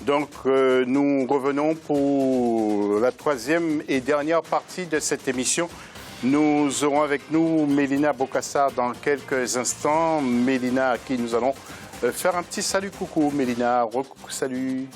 Donc, nous revenons pour la troisième et dernière partie de cette émission. Nous aurons avec nous Mélina Bokassa dans quelques instants. Mélina, à qui nous allons faire un petit salut coucou. Mélina, salut.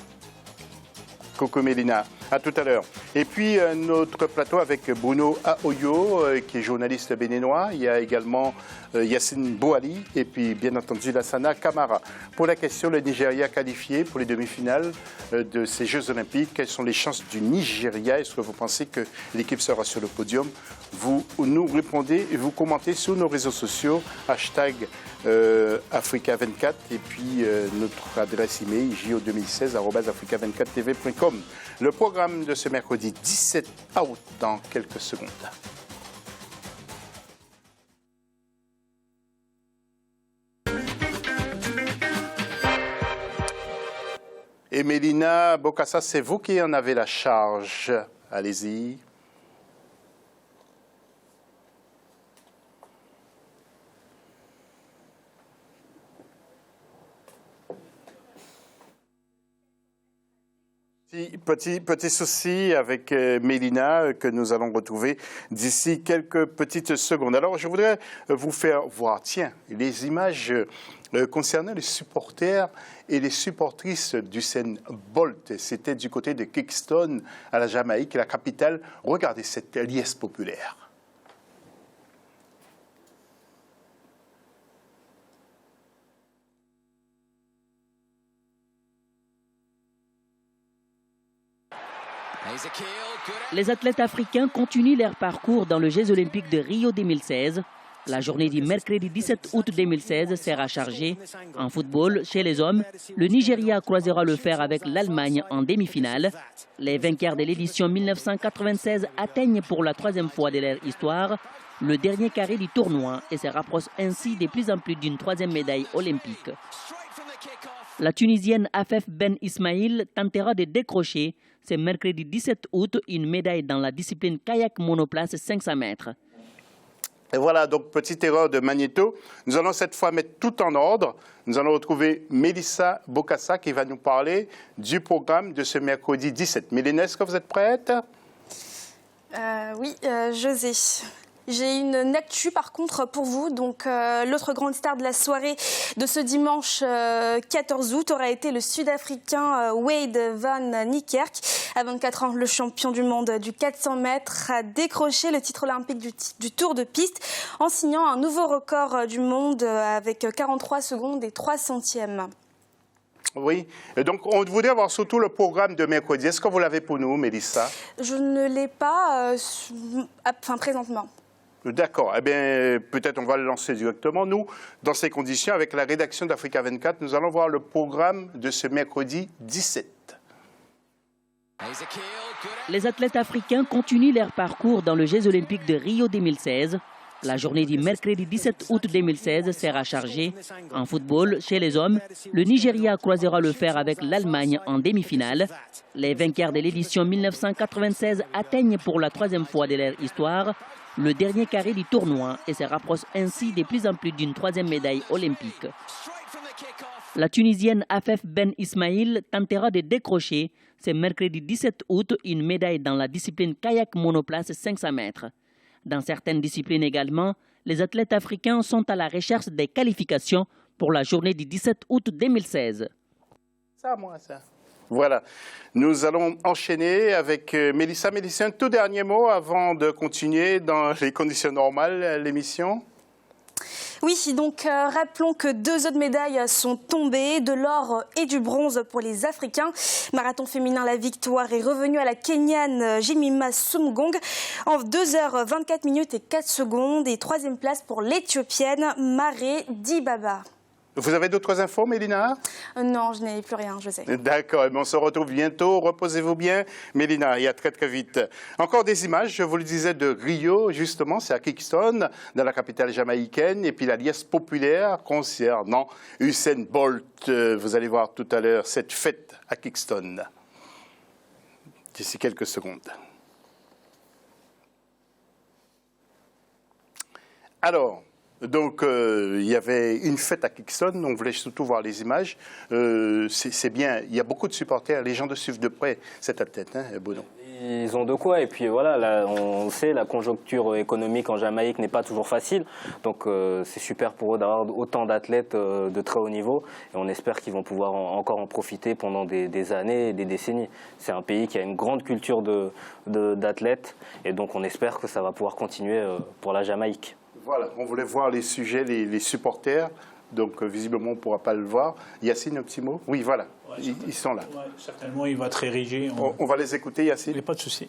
Coucou Mélina, à tout à l'heure. Et puis notre plateau avec Bruno Aoyo, qui est journaliste béninois. Il y a également Yacine Bouali et puis bien entendu Lassana Kamara. Pour la question, le Nigeria qualifié pour les demi-finales de ces Jeux Olympiques. Quelles sont les chances du Nigeria? Est-ce que vous pensez que l'équipe sera sur le podium? Vous nous répondez et vous commentez sur nos réseaux sociaux, hashtag Africa24 et puis notre adresse email jo2016@africa24tv.com. Le programme de ce mercredi 17 août dans quelques secondes. Et Mélina Bokassa, c'est vous qui en avez la charge. Allez-y. Petit souci avec Mélina que nous allons retrouver d'ici quelques petites secondes. Alors, je voudrais vous faire voir, tiens, les images concernant les supporters et les supportrices d'Usain Bolt. C'était du côté de Kingston, à la Jamaïque, la capitale. Regardez cette liesse populaire. Les athlètes africains continuent leur parcours dans le Jeux olympiques de Rio 2016. La journée du mercredi 17 août 2016 sera chargée. En football, chez les hommes, le Nigeria croisera le fer avec l'Allemagne en demi-finale. Les vainqueurs de l'édition 1996 atteignent pour la troisième fois de leur histoire le dernier carré du tournoi et se rapprochent ainsi de plus en plus d'une troisième médaille olympique. La Tunisienne Afef Ben Ismail tentera de décrocher ce mercredi 17 août une médaille dans la discipline kayak monoplace 500 mètres. Et voilà, donc petite erreur de magnéto. Nous allons cette fois mettre tout en ordre. Nous allons retrouver Mélissa Bokassa qui va nous parler du programme de ce mercredi 17. Mélina, est-ce que vous êtes prête? Oui, José. J'ai une actu par contre pour vous. Donc l'autre grande star de la soirée de ce dimanche 14 août aura été le Sud-Africain Wade van Niekerk. À 24 ans, le champion du monde du 400 mètres a décroché le titre olympique du tour de piste en signant un nouveau record du monde avec 43 secondes et 3 centièmes. Oui, et donc on voudrait avoir surtout le programme de mercredi. Est-ce que vous l'avez pour nous, Mélissa? Je ne l'ai pas, présentement. D'accord. Eh bien, peut-être on va le lancer directement. Nous, dans ces conditions, avec la rédaction d'Africa 24, nous allons voir le programme de ce mercredi 17. Les athlètes africains continuent leur parcours dans le Jeux olympiques de Rio 2016. La journée du mercredi 17 août 2016 sera chargée. En football, chez les hommes, le Nigeria croisera le fer avec l'Allemagne en demi-finale. Les vainqueurs de l'édition 1996 atteignent pour la troisième fois de leur histoire le dernier carré du tournoi et se rapprochent ainsi de plus en plus d'une troisième médaille olympique. La Tunisienne Afef Ben Ismail tentera de décrocher ce mercredi 17 août une médaille dans la discipline kayak monoplace 500 mètres. Dans certaines disciplines également, les athlètes africains sont à la recherche des qualifications pour la journée du 17 août 2016. Ça. Voilà. Nous allons enchaîner avec Mélissa. Mélissa, un tout dernier mot avant de continuer dans les conditions normales l'émission. Oui, donc rappelons que 2 autres médailles sont tombées, de l'or et du bronze pour les Africains. Marathon féminin, la victoire est revenue à la Kenyane Jemima Sumgong en 2h24 minutes et 4 secondes. Et 3e place pour l'Éthiopienne Maré Dibaba. Vous avez d'autres infos, Mélina? Non, je n'ai plus rien, je sais. D'accord, on se retrouve bientôt. Reposez-vous bien, Mélina, et à très très vite. Encore des images, je vous le disais, de Rio, justement, c'est à Kingston, dans la capitale jamaïcaine, et puis la liesse populaire concernant Usain Bolt. Vous allez voir tout à l'heure cette fête à Kingston, d'ici quelques secondes. Alors, Donc, il y avait une fête à Kingston, on voulait surtout voir les images. C'est bien, il y a beaucoup de supporters, les gens de suivent de près cette athlète, hein, Bruno. Ils ont de quoi, et puis voilà, là, on sait, la conjoncture économique en Jamaïque n'est pas toujours facile, donc c'est super pour eux d'avoir autant d'athlètes de très haut niveau, et on espère qu'ils vont pouvoir encore en profiter pendant des années et des décennies. C'est un pays qui a une grande culture d'athlètes, et donc on espère que ça va pouvoir continuer pour la Jamaïque. Voilà, on voulait voir les sujets, les supporters, donc visiblement on ne pourra pas le voir. Yacine, un petit mot? Oui, voilà, ouais, ils sont là. Ouais, certainement, il va être érigé. On va les écouter, Yacine. Il n'y a pas de souci.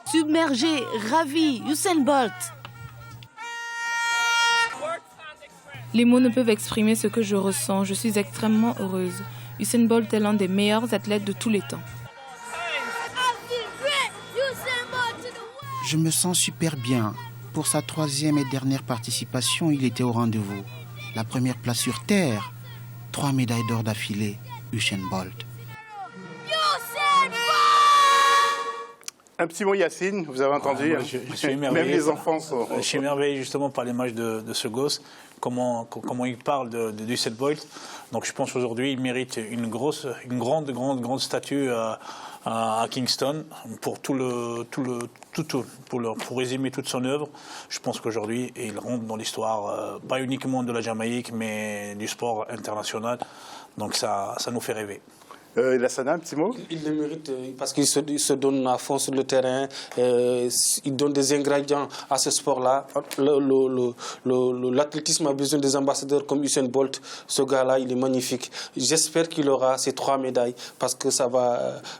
Submergé, ravi, Usain Bolt. Les mots ne peuvent exprimer ce que je ressens. Je suis extrêmement heureuse. Usain Bolt est l'un des meilleurs athlètes de tous les temps. Je me sens super bien. Pour sa 3e et dernière participation, il était au rendez-vous. La première place sur Terre, 3 médailles d'or d'affilée, Usain Bolt. Un petit mot, Yacine, vous avez entendu, je suis émerveillé. Même les enfants sont... Je suis émerveillé justement par l'image de ce gosse, comment il parle d'Usain Bolt. Donc je pense aujourd'hui il mérite une grande statue à Kingston pour pour résumer toute son œuvre. Je pense qu'aujourd'hui il rentre dans l'histoire pas uniquement de la Jamaïque mais du sport international. Donc ça nous fait rêver. Lassana, un petit mot? Il le mérite parce qu'il se donne à fond sur le terrain, il donne des ingrédients à ce sport-là. L'athlétisme a besoin des ambassadeurs comme Usain Bolt. Ce gars-là, il est magnifique. J'espère qu'il aura ces 3 médailles parce que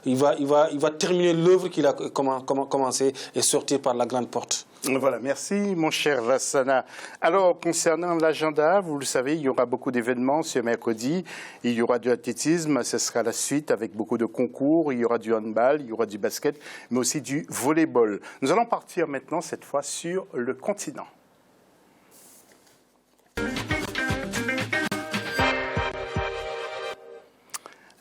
il va terminer l'œuvre qu'il a commencé et sortir par la grande porte. Voilà, merci mon cher Lassana. Alors, concernant l'agenda, vous le savez, il y aura beaucoup d'événements ce mercredi. Il y aura du athlétisme, ce sera la suite avec beaucoup de concours. Il y aura du handball, il y aura du basket, mais aussi du volleyball. Nous allons partir maintenant, cette fois, sur le continent.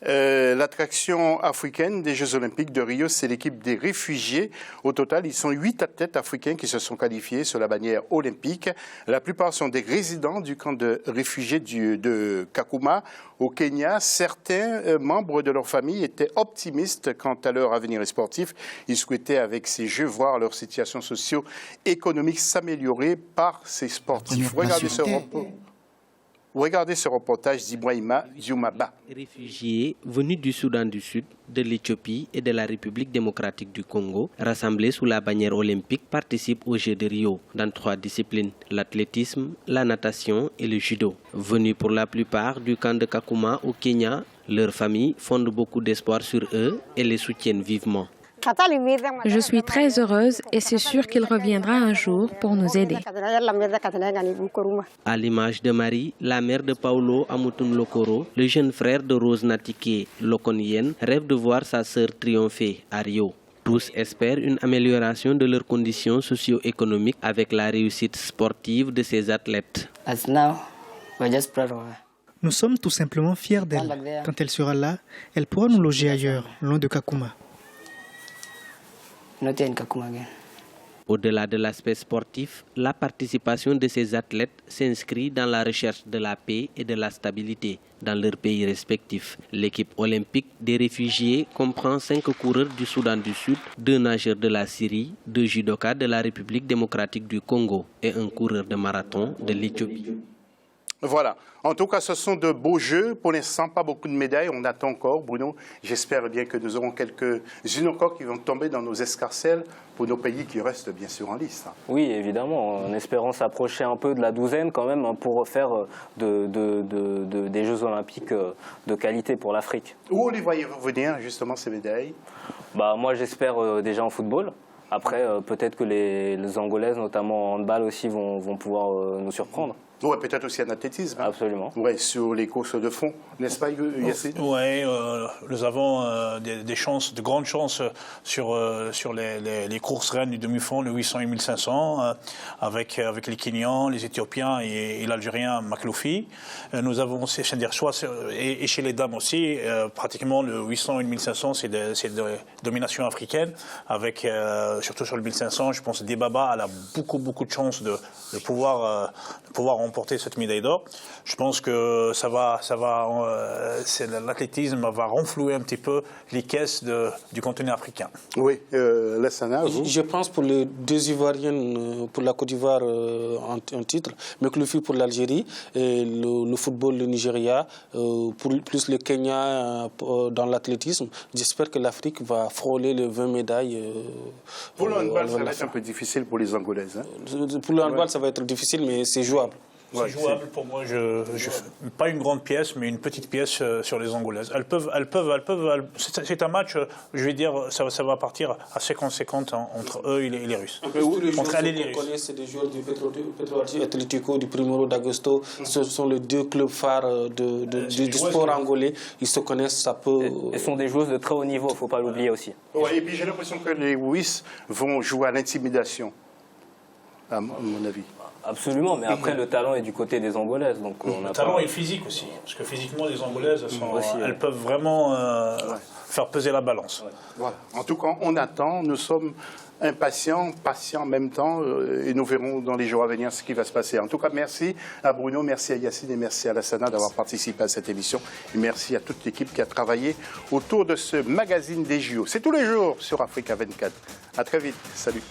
L'attraction africaine des Jeux Olympiques de Rio, c'est l'équipe des réfugiés. Au total, ils sont 8 athlètes africains qui se sont qualifiés sur la bannière olympique. La plupart sont des résidents du camp de réfugiés de Kakuma, au Kenya. Certains membres de leur famille étaient optimistes quant à leur avenir sportif. Ils souhaitaient, avec ces Jeux, voir leur situation socio-économique s'améliorer par ces sportifs. Regardez ce reportage d'Ibrahima Dioumaba. Réfugiés venus du Soudan du Sud, de l'Éthiopie et de la République démocratique du Congo, rassemblés sous la bannière olympique, participent aux Jeux de Rio dans 3 disciplines, l'athlétisme, la natation et le judo. Venus pour la plupart du camp de Kakuma au Kenya, leurs familles fondent beaucoup d'espoir sur eux et les soutiennent vivement. Je suis très heureuse et c'est sûr qu'il reviendra un jour pour nous aider. À l'image de Marie, la mère de Paulo Amutum Lokoro, le jeune frère de Rose Natike Lokonien rêve de voir sa sœur triompher à Rio. Tous espèrent une amélioration de leurs conditions socio-économiques avec la réussite sportive de ces athlètes. Nous sommes tout simplement fiers d'elle. Quand elle sera là, elle pourra nous loger ailleurs, loin de Kakuma. Au-delà de l'aspect sportif, la participation de ces athlètes s'inscrit dans la recherche de la paix et de la stabilité dans leurs pays respectifs. L'équipe olympique des réfugiés comprend 5 coureurs du Soudan du Sud, 2 nageurs de la Syrie, 2 judokas de la République démocratique du Congo et un coureur de marathon de l'Éthiopie. Voilà. En tout cas, ce sont de beaux jeux. Pour l'instant, pas beaucoup de médailles. On attend encore, Bruno. J'espère bien que nous aurons quelques-unes encore qui vont tomber dans nos escarcelles pour nos pays qui restent bien sûr en liste. Oui, évidemment, en espérant s'approcher un peu de la douzaine quand même pour faire des Jeux Olympiques de qualité pour l'Afrique. Où les voyez-vous venir, justement, ces médailles? Moi, j'espère déjà en football. Après, peut-être que les Angolaises, notamment en handball aussi, vont pouvoir nous surprendre. Oui, peut-être aussi en athlétisme. Hein. Absolument. Oui, sur les courses de fond, n'est-ce pas, Yacine? Oui, nous avons des chances, de grandes chances sur les courses reines du demi-fond, le 800 et 1500, avec les Kenyans, les Éthiopiens et l'Algérien Makloufi. Nous avons, c'est-à-dire, et chez les dames aussi, pratiquement le 800 et 1500, c'est de domination africaine, avec, surtout sur le 1500, je pense que Dibaba a beaucoup de chances de pouvoir remporter cette médaille d'or. Je pense que l'athlétisme va renflouer un petit peu les caisses du continent africain. Oui, Lassana, vous? Je pense pour les deux Ivoiriennes, pour la Côte d'Ivoire en titre, Makloufi pour l'Algérie et le football, le Nigeria, plus le Kenya dans l'athlétisme. J'espère que l'Afrique va frôler les 20 médailles. Pour le handball, ça va être un peu difficile pour les Angolaises. Hein? Pour le handball, ça va être difficile, mais c'est jouable. C'est jouable pour moi. Pas une grande pièce, mais une petite pièce sur les Angolaises. Elles peuvent. C'est un match, je vais dire, ça va partir à 50-50 entre eux et les Russes. Entre elles et les Russes. C'est des joueurs du Petro Atlético, du Primero d'Agosto. Ce sont les deux clubs phares du sport angolais. Ils se connaissent, ça peut. Elles sont des joueuses de très haut niveau, il ne faut pas l'oublier aussi. Ouais, et puis j'ai l'impression que les Ruisses vont jouer à l'intimidation, à mon avis. Absolument, mais après le talent est du côté des Angolaises. Donc le talent est physique aussi, parce que physiquement les Angolaises, elles peuvent vraiment faire peser la balance. Ouais. Voilà. En tout cas, on attend, nous sommes impatients, patients en même temps, et nous verrons dans les jours à venir ce qui va se passer. En tout cas, merci à Bruno, merci à Yacine et merci à Lassana d'avoir participé à cette émission. Et merci à toute l'équipe qui a travaillé autour de ce magazine des JO. C'est tous les jours sur Africa 24. À très vite. Salut.